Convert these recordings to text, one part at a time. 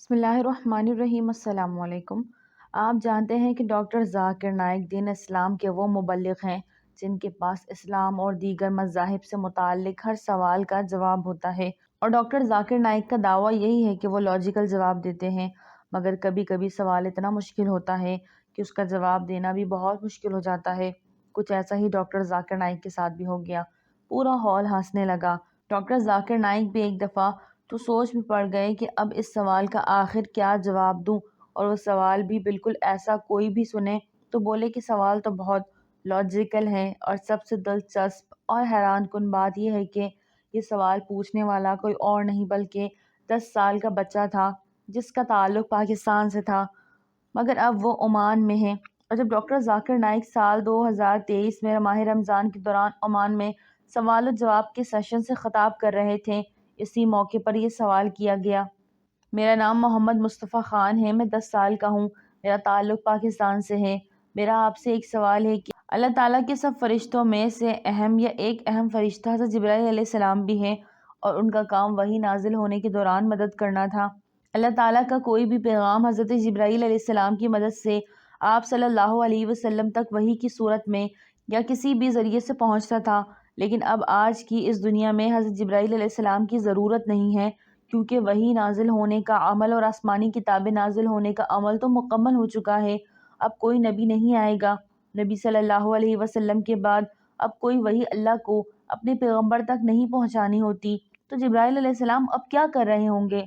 بسم اللہ الرحمن الرحیم۔ السلام علیکم۔ آپ جانتے ہیں کہ ڈاکٹر ذاکر نائک دین اسلام کے وہ مبلغ ہیں جن کے پاس اسلام اور دیگر مذاہب سے متعلق ہر سوال کا جواب ہوتا ہے، اور ڈاکٹر ذاکر نائک کا دعویٰ یہی ہے کہ وہ لاجیکل جواب دیتے ہیں، مگر کبھی کبھی سوال اتنا مشکل ہوتا ہے کہ اس کا جواب دینا بھی بہت مشکل ہو جاتا ہے۔ کچھ ایسا ہی ڈاکٹر ذاکر نائک کے ساتھ بھی ہو گیا۔ پورا ہال ہنسنے لگا۔ ڈاکٹر ذاکر نائک بھی ایک دفعہ تو سوچ میں پڑ گئے کہ اب اس سوال کا آخر کیا جواب دوں، اور وہ سوال بھی بالکل ایسا کوئی بھی سنے تو بولے کہ سوال تو بہت لاجیکل ہے، اور سب سے دلچسپ اور حیران کن بات یہ ہے کہ یہ سوال پوچھنے والا کوئی اور نہیں بلکہ 10 سال کا بچہ تھا جس کا تعلق پاکستان سے تھا، مگر اب وہ عمان میں ہے۔ اور جب ڈاکٹر ذاکر نائک سال 2023 میں ماہ رمضان کے دوران عمان میں سوال و جواب کے سیشن سے خطاب کر رہے تھے، اسی موقع پر یہ سوال کیا گیا۔ میرا نام محمد مصطفیٰ خان ہے، میں 10 سال کا ہوں، میرا تعلق پاکستان سے ہے۔ میرا آپ سے ایک سوال ہے کہ اللہ تعالیٰ کے سب فرشتوں میں سے اہم یا ایک اہم فرشتہ حضرت جبرائیل علیہ السلام بھی ہے، اور ان کا کام وحی نازل ہونے کے دوران مدد کرنا تھا۔ اللہ تعالیٰ کا کوئی بھی پیغام حضرت جبرائیل علیہ السلام کی مدد سے آپ صلی اللہ علیہ وسلم تک وحی کی صورت میں یا کسی بھی ذریعے سے پہنچتا تھا، لیکن اب آج کی اس دنیا میں حضرت جبرائیل علیہ السلام کی ضرورت نہیں ہے، کیونکہ وحی نازل ہونے کا عمل اور آسمانی کتابیں نازل ہونے کا عمل تو مکمل ہو چکا ہے۔ اب کوئی نبی نہیں آئے گا۔ نبی صلی اللہ علیہ وسلم کے بعد اب کوئی وحی اللہ کو اپنے پیغمبر تک نہیں پہنچانی ہوتی، تو جبرائیل علیہ السلام اب کیا کر رہے ہوں گے؟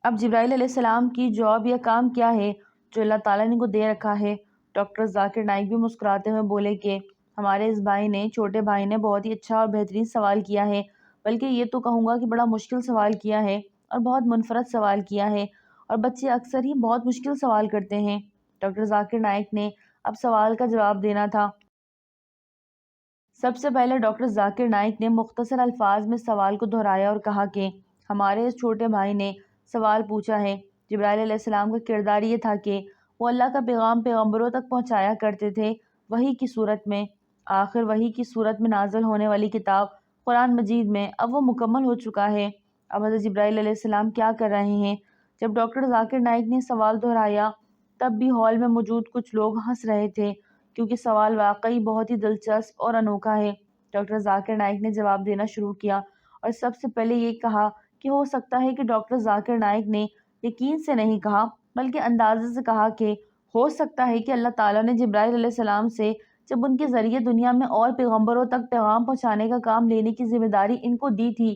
اب جبرائیل علیہ السلام کی جاب یا کام کیا ہے جو اللہ تعالیٰ نے کو دے رکھا ہے؟ ڈاکٹر ذاکر نائک بھی مسکراتے ہوئے بولے کہ ہمارے اس بھائی نے، چھوٹے بھائی نے بہت ہی اچھا اور بہترین سوال کیا ہے، بلکہ یہ تو کہوں گا کہ بڑا مشکل سوال کیا ہے اور بہت منفرد سوال کیا ہے، اور بچے اکثر ہی بہت مشکل سوال کرتے ہیں۔ ڈاکٹر ذاکر نائک نے اب سوال کا جواب دینا تھا۔ سب سے پہلے ڈاکٹر ذاکر نائک نے مختصر الفاظ میں سوال کو دہرایا اور کہا کہ ہمارے اس چھوٹے بھائی نے سوال پوچھا ہے۔ جبرائیل علیہ السلام کا کردار یہ تھا کہ وہ اللہ کا پیغام پیغمبروں تک پہنچایا کرتے تھے وحی کی صورت میں۔ آخر وحی کی صورت میں نازل ہونے والی کتاب قرآن مجید میں اب وہ مکمل ہو چکا ہے۔ اب حضرت جبرائیل علیہ السلام کیا کر رہے ہیں؟ جب ڈاکٹر ذاکر نائک نے سوال دہرایا تب بھی ہال میں موجود کچھ لوگ ہنس رہے تھے، کیونکہ سوال واقعی بہت ہی دلچسپ اور انوکھا ہے۔ ڈاکٹر ذاکر نائک نے جواب دینا شروع کیا، اور سب سے پہلے یہ کہا کہ ہو سکتا ہے کہ ڈاکٹر ذاکر نائک نے یقین سے نہیں کہا بلکہ اندازے سے کہا کہ ہو سکتا ہے کہ اللہ تعالیٰ نے جبرائیل علیہ السلام سے جب ان کے ذریعے دنیا میں اور پیغمبروں تک پیغام پہنچانے کا کام لینے کی ذمہ داری ان کو دی تھی،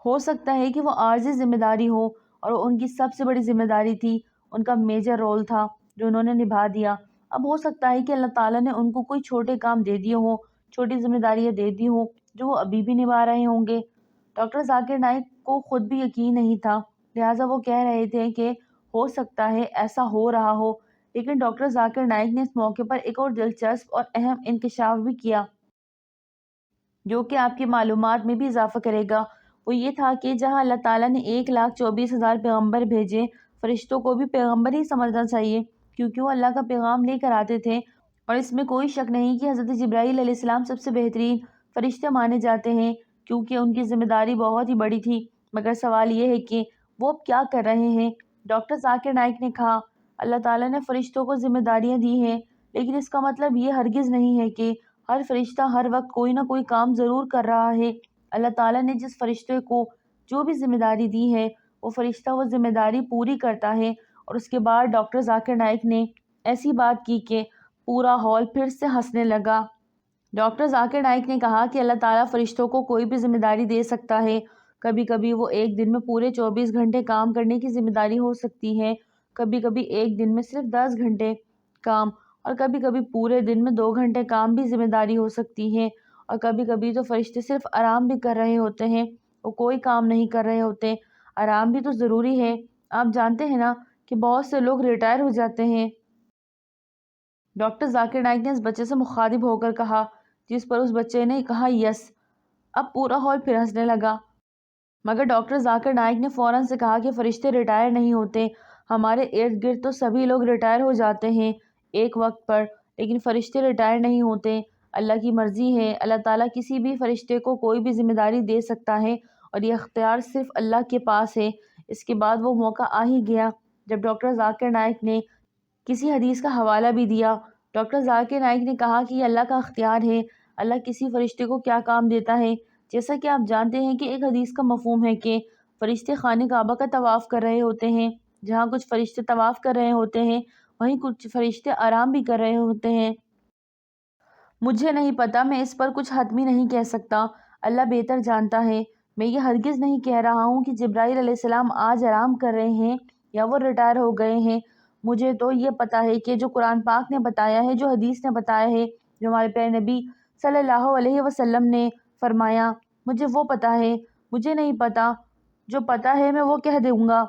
ہو سکتا ہے کہ وہ عارضی ذمہ داری ہو اور وہ ان کی سب سے بڑی ذمہ داری تھی، ان کا میجر رول تھا جو انہوں نے نبھا دیا۔ اب ہو سکتا ہے کہ اللہ تعالیٰ نے ان کو کوئی چھوٹے کام دے دیے ہوں، چھوٹی ذمہ داریاں دے دی ہوں جو وہ ابھی بھی نبھا رہے ہوں گے۔ ڈاکٹر ذاکر نائک کو خود بھی یقین نہیں تھا، لہٰذا وہ کہہ رہے تھے کہ ہو سکتا ہے ایسا ہو رہا ہو، لیکن ڈاکٹر ذاکر نائک نے اس موقع پر ایک اور دلچسپ اور اہم انکشاف بھی کیا جو کہ آپ کی معلومات میں بھی اضافہ کرے گا۔ وہ یہ تھا کہ جہاں اللہ تعالیٰ نے 1,24,000 پیغمبر بھیجے، فرشتوں کو بھی پیغمبر ہی سمجھنا چاہیے، کیونکہ وہ اللہ کا پیغام لے کر آتے تھے، اور اس میں کوئی شک نہیں کہ حضرت جبرائیل علیہ السلام سب سے بہترین فرشتے مانے جاتے ہیں، کیونکہ ان کی ذمہ داری بہت ہی بڑی تھی۔ مگر سوال یہ ہے کہ وہ اب کیا کر رہے ہیں؟ ڈاکٹر ذاکر نائک نے کہا اللہ تعالیٰ نے فرشتوں کو ذمہ داریاں دی ہیں، لیکن اس کا مطلب یہ ہرگز نہیں ہے کہ ہر فرشتہ ہر وقت کوئی نہ کوئی کام ضرور کر رہا ہے۔ اللہ تعالیٰ نے جس فرشتے کو جو بھی ذمہ داری دی ہے وہ فرشتہ وہ ذمہ داری پوری کرتا ہے۔ اور اس کے بعد ڈاکٹر ذاکر نائک نے ایسی بات کی کہ پورا ہال پھر سے ہنسنے لگا۔ ڈاکٹر ذاکر نائک نے کہا کہ اللہ تعالیٰ فرشتوں کو کوئی بھی ذمہ داری دے سکتا ہے، کبھی کبھی وہ ایک دن میں پورے 24 گھنٹے کام کرنے کی ذمہ داری ہو سکتی ہے، کبھی کبھی ایک دن میں صرف 10 گھنٹے کام، اور کبھی کبھی پورے دن میں 2 گھنٹے کام بھی ذمہ داری ہو سکتی ہے، اور کبھی کبھی تو فرشتے صرف آرام بھی کر رہے ہوتے ہیں، وہ کوئی کام نہیں کر رہے ہوتے۔ آرام بھی تو ضروری ہے، آپ جانتے ہیں نا کہ بہت سے لوگ ریٹائر ہو جاتے ہیں۔ ڈاکٹر ذاکر نائک نے اس بچے سے مخاطب ہو کر کہا، جس پر اس بچے نے کہا یس۔ اب پورا ہال پھر ہنسنے لگا، مگر ڈاکٹر ذاکر نائک نے فوراً سے کہا کہ فرشتے ریٹائر نہیں ہوتے، ہمارے ارد گرد تو سبھی لوگ ریٹائر ہو جاتے ہیں ایک وقت پر، لیکن فرشتے ریٹائر نہیں ہوتے۔ اللہ کی مرضی ہے، اللہ تعالیٰ کسی بھی فرشتے کو کوئی بھی ذمہ داری دے سکتا ہے، اور یہ اختیار صرف اللہ کے پاس ہے، اس کے بعد وہ موقع آ ہی گیا جب ڈاکٹر ذاکر نائک نے کسی حدیث کا حوالہ بھی دیا۔ ڈاکٹر ذاکر نائک نے کہا کہ یہ اللہ کا اختیار ہے، اللہ کسی فرشتے کو کیا کام دیتا ہے۔ جیسا کہ آپ جانتے ہیں کہ ایک حدیث کا مفہوم ہے کہ فرشتے خانہ کعبہ کا طواف کر رہے ہوتے ہیں، جہاں کچھ فرشتے طواف کر رہے ہوتے ہیں وہیں کچھ فرشتے آرام بھی کر رہے ہوتے ہیں۔ مجھے نہیں پتا، میں اس پر کچھ حتمی نہیں کہہ سکتا، اللہ بہتر جانتا ہے۔ میں یہ ہرگز نہیں کہہ رہا ہوں کہ جبرائیل علیہ السلام آج آرام کر رہے ہیں یا وہ ریٹائر ہو گئے ہیں۔ مجھے تو یہ پتا ہے کہ جو قرآن پاک نے بتایا ہے، جو حدیث نے بتایا ہے، جو ہمارے پیارے نبی صلی اللہ علیہ وسلم نے فرمایا، مجھے وہ پتا ہے۔ مجھے نہیں پتا، جو پتا ہے میں وہ کہہ دوں گا۔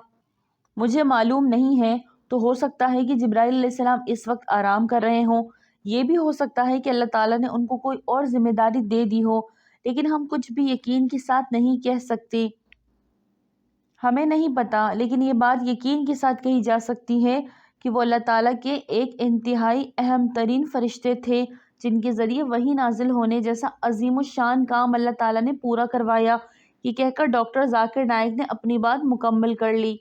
مجھے معلوم نہیں ہے، تو ہو سکتا ہے کہ جبرائیل علیہ السلام اس وقت آرام کر رہے ہوں، یہ بھی ہو سکتا ہے کہ اللہ تعالیٰ نے ان کو کوئی اور ذمہ داری دے دی ہو، لیکن ہم کچھ بھی یقین کے ساتھ نہیں کہہ سکتے۔ ہمیں نہیں پتا، لیکن یہ بات یقین کے ساتھ کہی جا سکتی ہے کہ وہ اللہ تعالیٰ کے ایک انتہائی اہم ترین فرشتے تھے، جن کے ذریعے وحی نازل ہونے جیسا عظیم الشان کام اللہ تعالیٰ نے پورا کروایا۔ یہ کہہ کر ڈاکٹر ذاکر نائک نے اپنی بات مکمل کر لی۔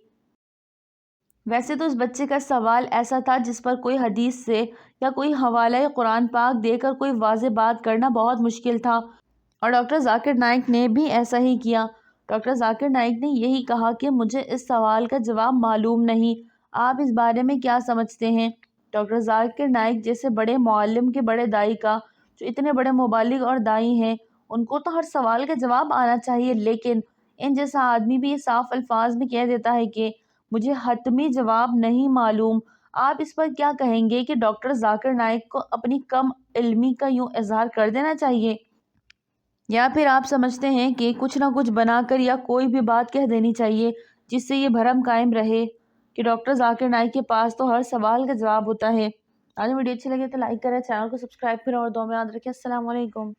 ویسے تو اس بچے کا سوال ایسا تھا جس پر کوئی حدیث سے یا کوئی حوالہ قرآن پاک دے کر کوئی واضح بات کرنا بہت مشکل تھا، اور ڈاکٹر ذاکر نائک نے بھی ایسا ہی کیا۔ ڈاکٹر ذاکر نائک نے یہی کہا کہ مجھے اس سوال کا جواب معلوم نہیں، آپ اس بارے میں کیا سمجھتے ہیں؟ ڈاکٹر ذاکر نائک جیسے بڑے معلم کے بڑے دائی کا، جو اتنے بڑے مبلغ اور دائی ہیں، ان کو تو ہر سوال کا جواب آنا چاہیے، لیکن ان جیسا آدمی بھی یہ صاف الفاظ میں کہہ دیتا ہے کہ مجھے حتمی جواب نہیں معلوم۔ آپ اس پر کیا کہیں گے کہ ڈاکٹر ذاکر نائک کو اپنی کم علمی کا یوں اظہار کر دینا چاہیے، یا پھر آپ سمجھتے ہیں کہ کچھ نہ کچھ بنا کر یا کوئی بھی بات کہہ دینی چاہیے جس سے یہ بھرم قائم رہے کہ ڈاکٹر ذاکر نائک کے پاس تو ہر سوال کا جواب ہوتا ہے؟ آج ویڈیو اچھی لگے تو لائک کریں، چینل کو سبسکرائب کریں اور دعا میں یاد رکھیں۔ السلام علیکم۔